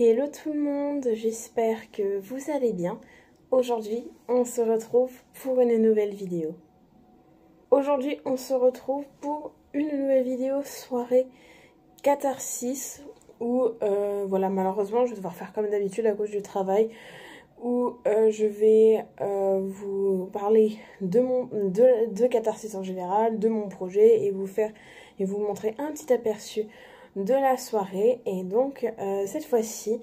Hello tout le monde, j'espère que vous allez bien. Aujourd'hui, on se retrouve pour une nouvelle vidéo. Aujourd'hui, on se retrouve pour une nouvelle vidéo soirée catharsis où, voilà, malheureusement, je vais devoir faire comme d'habitude à cause du travail où je vais vous parler de catharsis en général, de mon projet et vous montrer un petit aperçu de la soirée. Et donc cette fois-ci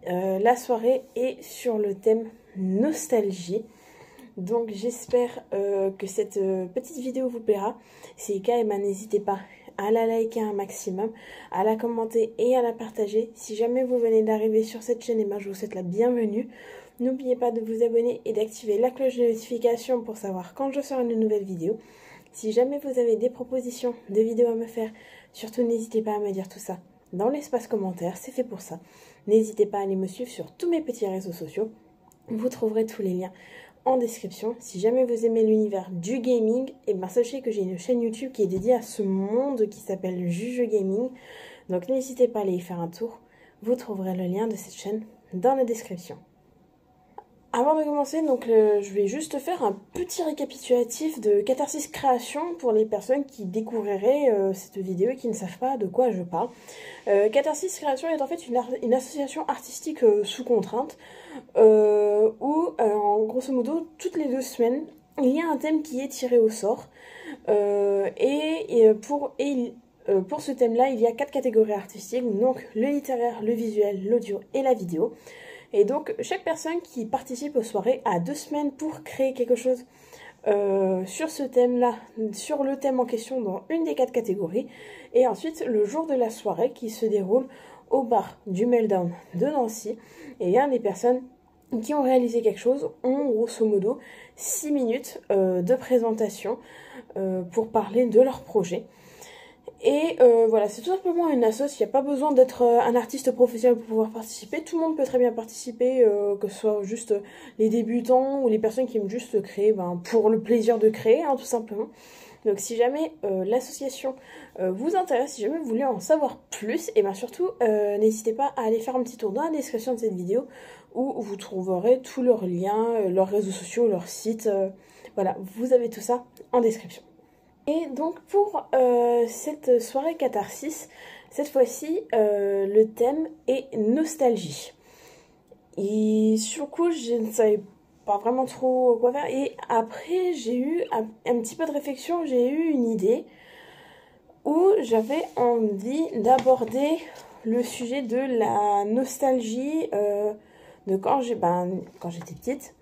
la soirée est sur le thème nostalgie. Donc j'espère que cette petite vidéo vous plaira. Si c'est le cas, eh ben, n'hésitez pas à la liker un maximum, à la commenter et à la partager. Si jamais vous venez d'arriver sur cette chaîne, eh ben, je vous souhaite la bienvenue. N'oubliez pas de vous abonner et d'activer la cloche de notification pour savoir quand je sors une nouvelle vidéo. Si jamais vous avez des propositions de vidéos à me faire, surtout n'hésitez pas à me dire tout ça dans l'espace commentaire, c'est fait pour ça. N'hésitez pas à aller me suivre sur tous mes petits réseaux sociaux. Vous trouverez tous les liens en description. Si jamais vous aimez l'univers du gaming, et ben sachez que j'ai une chaîne YouTube qui est dédiée à ce monde qui s'appelle Juju Gaming. Donc n'hésitez pas à aller y faire un tour. Vous trouverez le lien de cette chaîne dans la description. Avant de commencer, donc je vais juste faire un petit récapitulatif de Catharsis Création pour les personnes qui découvriraient cette vidéo et qui ne savent pas de quoi je parle. Catharsis Création est en fait une association artistique sous contrainte où, en grosso modo, toutes les 2 semaines, il y a un thème qui est tiré au sort. Pour ce thème-là, il y a 4 catégories artistiques, donc le littéraire, le visuel, l'audio et la vidéo. Et donc, chaque personne qui participe aux soirées a 2 semaines pour créer quelque chose sur ce thème-là, sur le thème en question dans une des 4 catégories. Et ensuite, le jour de la soirée qui se déroule au bar du Meltdown de Nancy, et bien les personnes qui ont réalisé quelque chose ont grosso modo 6 minutes de présentation pour parler de leur projet. Et voilà, c'est tout simplement une assoce, il n'y a pas besoin d'être un artiste professionnel pour pouvoir participer. Tout le monde peut très bien participer, que ce soit juste les débutants ou les personnes qui aiment juste créer pour le plaisir de créer, hein, tout simplement. Donc si jamais l'association vous intéresse, si jamais vous voulez en savoir plus, et bien surtout n'hésitez pas à aller faire un petit tour dans la description de cette vidéo où vous trouverez tous leurs liens, leurs réseaux sociaux, leurs sites. Voilà, vous avez tout ça en description. Et donc pour cette soirée catharsis, cette fois-ci, le thème est nostalgie. Et sur le coup, je ne savais pas vraiment trop quoi faire. Et après, j'ai eu un petit peu de réflexion, j'ai eu une idée où j'avais envie d'aborder le sujet de la nostalgie de quand j'étais petite.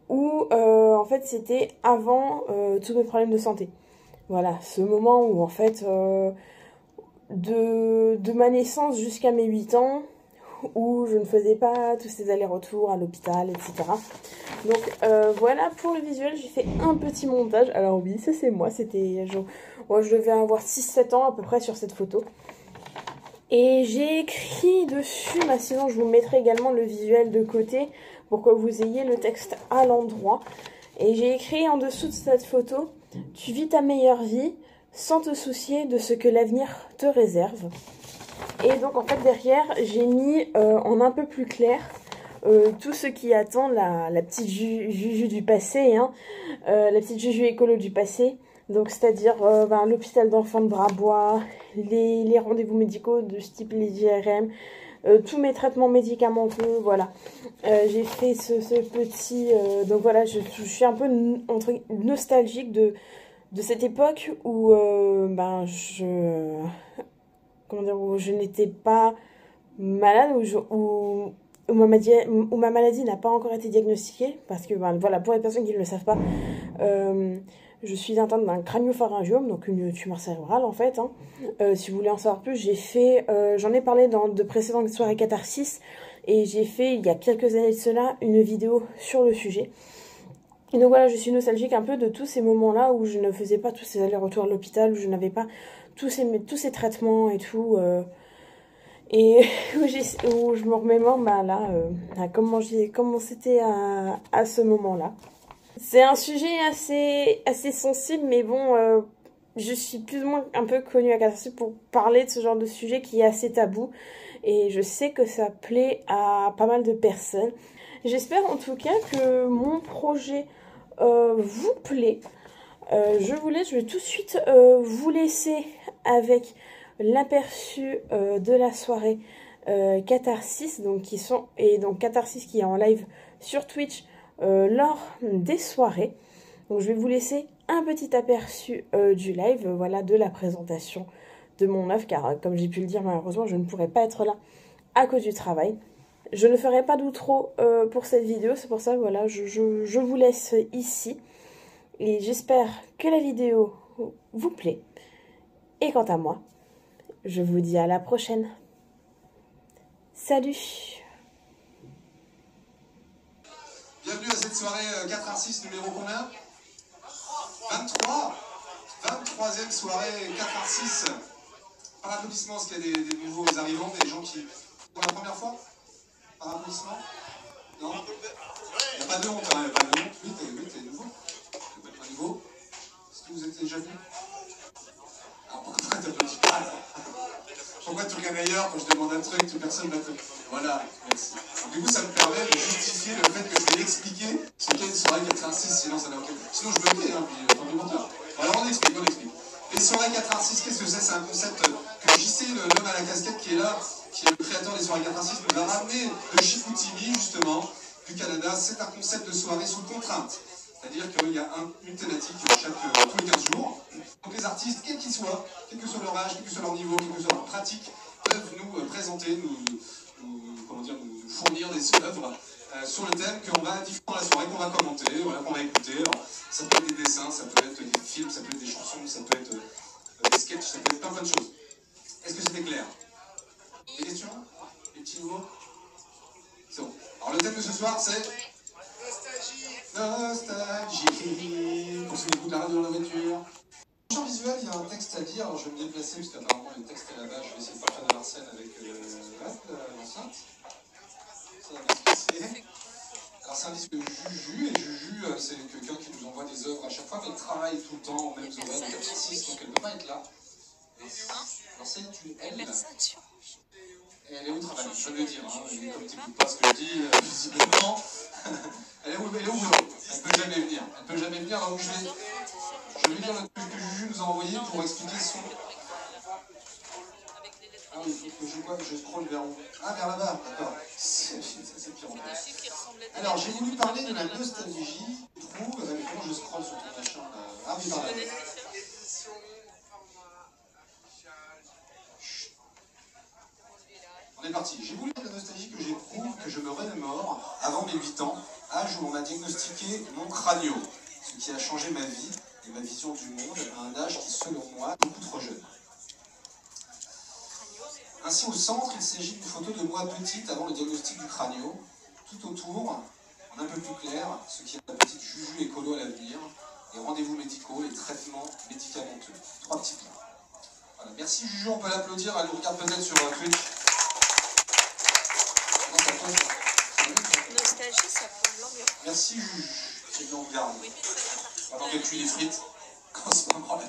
Où en fait c'était avant tous mes problèmes de santé. Voilà, ce moment où en fait de ma naissance jusqu'à mes 8 ans, où je ne faisais pas tous ces allers-retours à l'hôpital, etc. Donc voilà, pour le visuel, j'ai fait un petit montage. Alors oui, ça c'est moi, c'était je devais avoir 6-7 ans à peu près sur cette photo. Et j'ai écrit dessus, sinon je vous mettrai également le visuel de côté pour que vous ayez le texte à l'endroit. Et j'ai écrit en dessous de cette photo: tu vis ta meilleure vie sans te soucier de ce que l'avenir te réserve. Et donc en fait derrière j'ai mis en un peu plus clair tout ce qui attend la petite Juju du passé, hein, la petite Juju écolo du passé. Donc c'est-à-dire l'hôpital d'enfants de Brabois, les rendez-vous médicaux de ce type les IRM, tous mes traitements médicamenteux, voilà. J'ai fait ce petit... donc voilà, je suis un peu nostalgique de cette époque où où je n'étais pas malade, où ma maladie n'a pas encore été diagnostiquée, parce que voilà, pour les personnes qui ne le savent pas, je suis atteinte d'un crânio-pharyngiome, donc une tumeur cérébrale en fait. Hein. Si vous voulez en savoir plus, j'en ai parlé dans de précédentes soirées catharsis, et j'ai fait il y a quelques années de cela une vidéo sur le sujet. Et donc voilà, je suis nostalgique un peu de tous ces moments-là où je ne faisais pas tous ces allers-retours à l'hôpital, où je n'avais pas tous ces traitements et tout. Et où je me remémore à comment c'était à ce moment-là. C'est un sujet assez sensible, mais bon, je suis plus ou moins un peu connue à Catarsis pour parler de ce genre de sujet qui est assez tabou. Et je sais que ça plaît à pas mal de personnes. J'espère en tout cas que mon projet vous plaît. Je vais tout de suite vous laisser avec l'aperçu de la soirée Catarsis, donc Catarsis qui est en live sur Twitch lors des soirées. Donc je vais vous laisser un petit aperçu du live, voilà, de la présentation de mon œuvre, car comme j'ai pu le dire, malheureusement je ne pourrai pas être là à cause du travail. Je ne ferai pas d'outro pour cette vidéo, c'est pour ça, voilà, je vous laisse ici. Et j'espère que la vidéo vous plaît. Et quant à moi, je vous dis à la prochaine. Salut! Bienvenue à cette soirée 4R6 numéro combien? 23. 23e soirée 4R6. Par applaudissement, est-ce qu'il y a des nouveaux arrivants, des gens qui... pour la première fois? Par applaudissement? Non? Il n'y a pas de honte, hein, il n'y a pas de honte. Oui, t'es nouveau. T'es pas nouveau. Est-ce que vous êtes déjà venu? Alors pourquoi t'applaudis pas? Pourquoi tu regardes ailleurs quand je demande un truc, personne ne m'applaudit? Voilà, merci. Donc, du coup, ça me permet de justifier le fait que je vais expliquer ce qu'est une soirée 4R6, sinon ça n'a aucun... Sinon je bloquais, hein, puis tant pis menteur. Alors on explique. Les soirées 4R6, qu'est-ce que c'est? C'est un concept que JC, l'homme à la casquette qui est là, qui est le créateur des soirées 4R6, nous a ramené de Chicoutimi, justement, du Canada. C'est un concept de soirée sous contrainte. C'est-à-dire qu'il y a une thématique tous les 15 jours. Donc les artistes, quels qu'ils soient, quel que soit leur âge, quel que soit leur niveau, quelle que soit leur pratique, peuvent nous présenter, nous fournir des œuvres sur le thème qu'on va diffuser dans la soirée, qu'on va commenter, voilà, qu'on va écouter. Alors, ça peut être des dessins, ça peut être des films, ça peut être des chansons, ça peut être des sketchs, ça peut être plein de choses. Est-ce que c'était clair? Des questions? Des petits nouveaux? C'est bon. Alors le thème de ce soir, c'est... Nostalgie. Pour ceux qui écoutent la radio dans la voiture. En champ visuel, il y a un texte à lire. Alors je vais me déplacer parce qu'apparemment le texte est là-bas. Je vais essayer de pas faire de l'arsène avec l'enceinte. Ça va bien se passer. Alors c'est un disque de Juju, et Juju c'est quelqu'un qui nous envoie des œuvres à chaque fois, mais elle travaille tout le temps aux mêmes horaires de 4-6, donc elle ne peut pas être là. Alors c'est elle. Et elle est où travail? Je veux le dire, hein, comme tu n'écoutes pas ce que je dis, visiblement, elle est au boulot. Elle ne peut jamais venir. Elle peut jamais venir, donc je vais lire le truc que Juju nous a envoyé pour expliquer son... Ah oui, il faut que je scrolle vers où? Ah, vers là-bas, d'accord. C'est pire. Alors, j'ai voulu parler de la nostalgie, je trouve, comment je scrolle sur ton machin là? Ah oui, par là. On est parti. J'ai voulu parler de la nostalgie que j'éprouve, que je me remémore avant mes 8 ans, âge où on m'a diagnostiqué mon crânio, ce qui a changé ma vie et ma vision du monde à un âge qui, selon moi, est beaucoup trop jeune. Ainsi, au centre, il s'agit d'une photo de moi petite avant le diagnostic du crânio. Tout autour, en un peu plus clair, ce qui est la petite Juju écolo à l'avenir, les rendez-vous médicaux, les traitements médicamenteux. 3 petits plans. Voilà. Merci Juju, on peut l'applaudir, elle nous regarde peut-être sur Twitch. Nostalgie, ça plombe l'ambiance. Merci Juju, c'est bien on regarde. Pendant qu'elle cuit les frites, quand ce moment là.